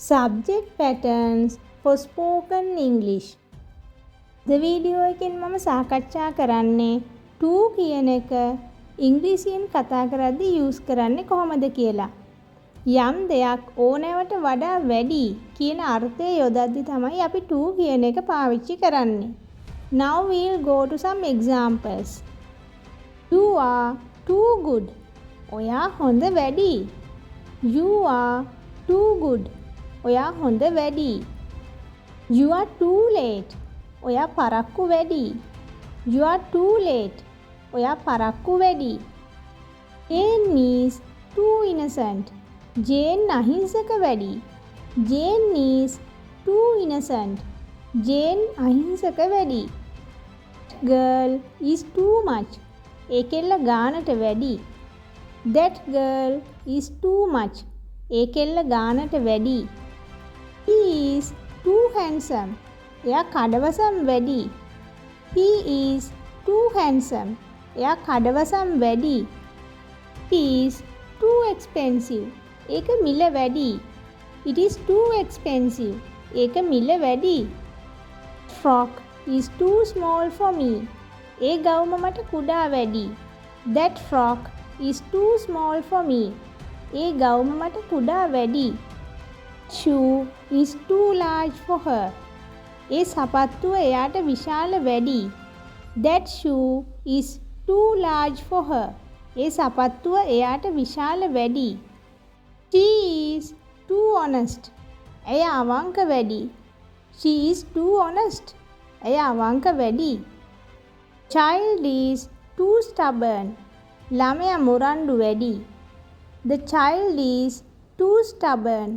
Subject patterns for spoken English. The video එකෙන් මම සාකච්ඡා කරන්නේ to කියන එක ඉංග්‍රීසියෙන් කතා කරද්දී use කරන්නේ කොහොමද කියලා. යම් දෙයක් ඕනෑවට වඩා වැඩි කියන අර්ථය යොදද්දී තමයි අපි to කියන එක පාවිච්චි කරන්නේ. Now we'll go to some examples. You are too good. ඔයා හොඳ වැඩි. You are too good. ඔයා හොඳ වැඩි. You are too late. ඔයා පරක්කු වැඩි. You are too late. ඔයා පරක්කු වැඩි. Jane is too innocent. Jane අහිංසක වැඩි. Jane is too innocent. Jane අහිංසක වැඩි. Girl is too much. ඒ කෙල්ල ගානට වැඩි. That girl is too much. ඒ කෙල්ල ගානට වැඩි. He is too handsome. එයා කඩවසම් වැඩි. He is too handsome. එයා කඩවසම් වැඩි. It is too expensive. ඒක මිල වැඩි. It is too expensive. ඒක මිල වැඩි. Frock is too small for me. ඒ ගවුම මට කුඩා වැඩි. That frock is too small for me. ඒ ගවුම මට කුඩා වැඩි. Shoe is too large for her. ඒ සපත්තුව එයාට විශාල වැඩි. That shoe is too large for her. ඒ සපත්තුව එයාට විශාල වැඩි. She is too honest. එය අවංක වැඩි. She is too honest. එය අවංක වැඩි. Child is too stubborn. ළමයා මුරණ්ඩු වැඩි. The child is too stubborn.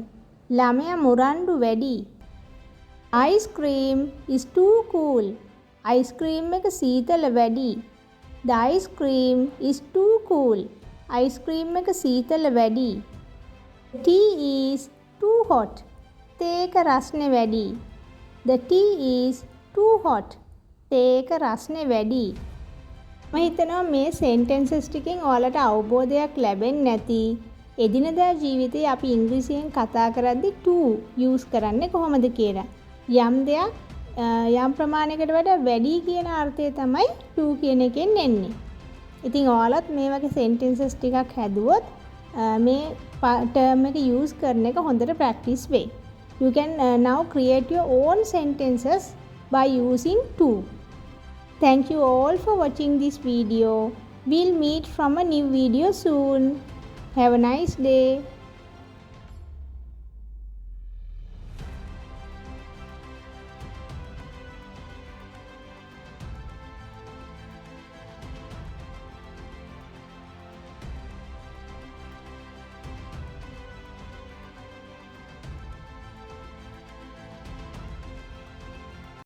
ළමයා මුරණ්ඩු වැඩි. Ice cream is too cool. Ice cream එක සීතල වැඩි. The ice cream is too cool. Ice cream එක සීතල වැඩි. Tea is too hot. තේ එක රස්නේ වැඩි. The tea is too hot. තේ එක රස්නේ වැඩි. මම හිතනවා මේ sentences ටිකෙන් ඔයාලට අවබෝධයක් ලැබෙන්නේ නැති එදිනදා ජීවිතේ අපි ඉංග්‍රීසියෙන් කතා කරද්දී to use කරන්නේ කොහොමද කියලා. යම් දෙයක් යම් ප්‍රමාණයකට වඩා වැඩි කියන අර්ථය තමයි to කියන එකෙන් එන්නේ. ඉතින් ඔයාලත් මේ වගේ sentences ටිකක් හැදුවොත් මේ term එක use කරන එක හොඳට practice වෙයි. You can now create your own sentences by using to. Thank you all for watching this video. We'll meet from a new video soon. Have a nice day.